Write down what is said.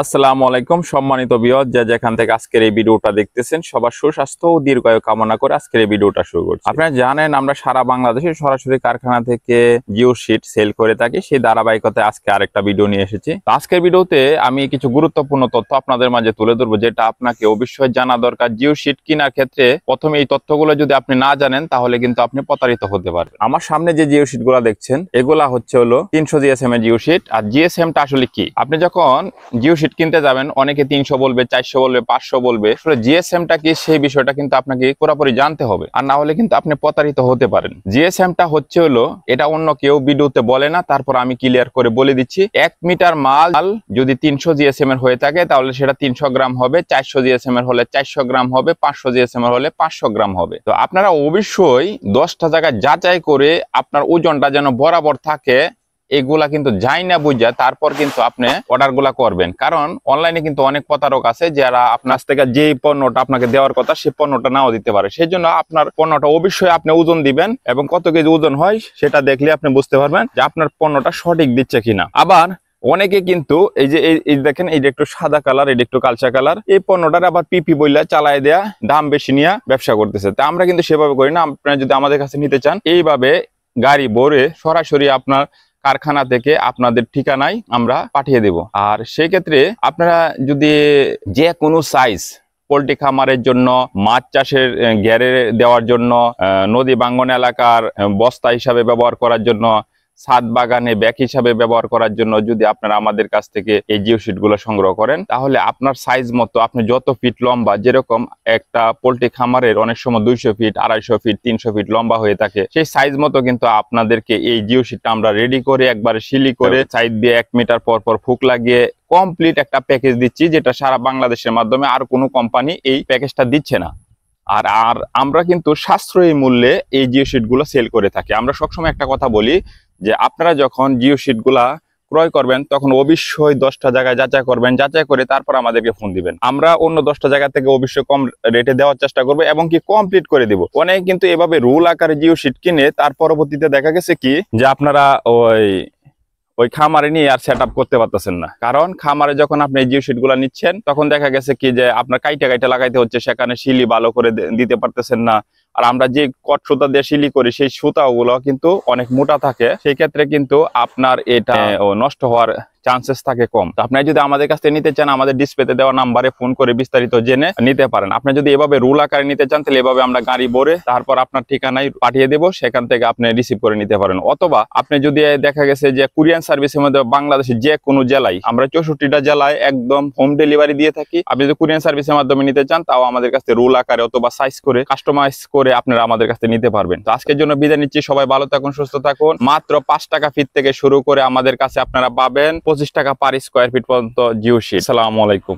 আসসালামু আলাইকুম সম্মানিত ভিউয়ার, যে যেখান থেকে আজকের এই ভিডিওটা দেখতেছেন সবার সুস্বাস্থ্য ও দীর্ঘায়ু কামনা করে আজকের এই ভিডিওটা শুরু করছি। আপনারা জানেন আমরা সারা বাংলাদেশে সরাসরি কারখানা থেকে জিও শিট সেল করে থাকি। সেই ধারাবাহিকতায় আজকে আরেকটা ভিডিও নিয়ে এসেছি। তো আজকের ভিডিওতে আমি কিছু গুরুত্বপূর্ণ তথ্য আপনাদের মাঝে তুলে ধরবো, যেটা আপনাকে অবশ্যই জানা দরকার। জিও শিট কেনার ক্ষেত্রে প্রথমে এই তথ্যগুলো যদি আপনি না জানেন তাহলে কিন্তু আপনি প্রতারিত হতে পারবেন। আমার সামনে যে জিও শিট গুলা দেখছেন এগুলা হচ্ছে হলো 300 জিএসএম এর জিও শিট। আর জিএসএম টা আসলে কি? আপনি যখন জিও শিট কিনতে যাবেন অনেকে 300 বলবে, 400 বলবে, 500 বলবে। আসলে জিএসএম টা কি সেই বিষয়টা কিন্তু আপনাকে পুরোপুরি জানতে হবে, আর না হলে কিন্তু আপনি প্রতারিত হতে পারেন। জিএসএম টা হচ্ছে হলো, এটা অন্য কেউ ভিডিওতে বলে না, তারপর আমি ক্লিয়ার করে বলে দিচ্ছি। 1 মিটার মাল যদি 300 জিএসএম এর হয়ে থাকে তাহলে সেটা 300 গ্রাম হবে, 400 জিএসএম এর হলে 400 গ্রাম হবে, 500 জিএসএম এর হলে 500 গ্রাম হবে। তো আপনারা অবশ্যই 10টা জায়গায় যাচাই করে আপনার ওজনটা যেন বরাবর থাকে, এগুলা কিন্তু যাই না বুঝা তারপর কিন্তু আপনি অর্ডার গুলা করবেন। কারণ অনলাইনে কিন্তু অনেক প্রতারক আছে যারা আপনার থেকে যে পণ্যটা আপনাকে দেওয়ার কথা সেই পণ্যটা নাও দিতে পারে। সেই জন্য আপনার পণ্যটা অবশ্যই আপনি ওজন দিবেন এবং কত কেজি ওজন হয় সেটা দেখলে আপনি বুঝতে পারবেন যে আপনার পণ্যটা সঠিক দিচ্ছে কিনা। আবার অনেকে কিন্তু এই দেখেন, এই একটু সাদা কালার, এটা একটু কালচা কালার, এই পণ্যটার আবার পিপি বইলা চালায় দেয়া, দাম বেশি নিয়ে ব্যবসা করতেছে। তা আমরা কিন্তু সেভাবে করি না। আপনারা যদি আমাদের কাছে নিতে চান এইভাবে গাড়ি ভরে সরাসরি আপনার কারখানা থেকে আপনাদের ঠিকানায় আমরা পাঠিয়ে দেব। আর সেই ক্ষেত্রে আপনারা যদি যে কোনো সাইজ পোল্ট্রি খামারের জন্য, মাছ চাষের ঘেরে দেওয়ার জন্য, নদী বাঙ্গন এলাকার বস্তা হিসাবে ব্যবহার করার জন্য, ছাদ বাগানে ব্যাগ হিসাবে ব্যবহার করার জন্য যদি আপনারা আমাদের কাছ থেকে এই জিও শিট গুলো সংগ্রহ করেন তাহলে আপনার সাইজ মতো আপনি যত ফিট লম্বা, যেরকম একটা পোল্ট্রি খামারের অনেক সময় 200 ফিট, 250 ফিট, 300 ফিট লম্বা হয়ে থাকে, সেই সাইজ মতো কিন্তু আপনাদেরকে এই জিও শিটটা আমরা রেডি করে একবারে সিলি করে সাইড দিয়ে 1 মিটার পর পর ফুক লাগিয়ে কমপ্লিট একটা প্যাকেজ দিচ্ছি, যেটা সারা বাংলাদেশের মাধ্যমে আর কোনো কোম্পানি এই প্যাকেজটা দিচ্ছে না। আর আমরা কিন্তু সাশ্রয়ী মূল্যে এই জিও শিট গুলো সেল করে থাকি। আমরা সবসময় একটা কথা বলি যে আপনারা যখন জিও শিট গুলা ক্রয় করবেন তখন অবশ্যই 10টা জায়গায় যাচাই করবেন, যাচাই করে তারপর আমাদেরকে ফোন দিবেন। আমরা অন্য 10টা জায়গা থেকে অবশ্যই কম রেটে দেওয়ার চেষ্টা করবো এবং কি কমপ্লিট করে দিব। অনেকে কিন্তু এভাবে রোল আকারে জিও শিট কিনে তার পরবর্তীতে দেখা গেছে কি যে আপনারা ওই খামারে নিয়ে আর সেট আপ করতে পারতেছেন না। কারণ খামারে যখন আপনি জিও শিট গুলা নিচ্ছেন তখন দেখা গেছে কি যে আপনার কাইটা লাগাইতে হচ্ছে, সেখানে শিলি ভালো করে দিতে পারতেছেন না। আর আমরা যে কট সুতা দিয়ে শিলি করি সেই সুতাগুলো কিন্তু অনেক মোটা থাকে, সেই ক্ষেত্রে কিন্তু আপনার এটা নষ্ট হওয়ার চান্সেস থাকে কম। তো আপনি যদি আমাদের কাছ থেকে নিতে চান আমাদের ডিসপ্লেতে দেওয়া নাম্বারে ফোন করে বিস্তারিত জেনে নিতে পারেন। আপনি যদি এভাবে রুল আকারে নিতে চান তাহলে এভাবে আমরা গাড়ি ভরে তারপর আপনার ঠিকানায় পাঠিয়ে দেব, সেখান থেকে আপনি রিসিভ করে নিতে পারেন। অথবা আপনি যদি দেখা গেছে যে কুরিয়ান সার্ভিসের মধ্যে বাংলাদেশের যে কোনো জেলায়, আমরা 64টা জেলায় একদম হোম ডেলিভারি দিয়ে থাকি। আপনি যদি কুরিয়ান সার্ভিসের মাধ্যমে নিতে চান তাও আমাদের কাছে রুল আকারে অথবা সাইজ করে কাস্টমাইজ করে আপনারা আমাদের কাছে নিতে পারবেন। তো আজকের জন্য বিদায় নিচ্ছি। সবাই ভালো থাকুন, সুস্থ থাকুন। মাত্র 5 টাকা ফিট থেকে শুরু করে আমাদের কাছে আপনারা পাবেন 25 টাকা পার স্কয়ার ফিট পর্যন্ত জিও শিট। আসসালামু আলাইকুম।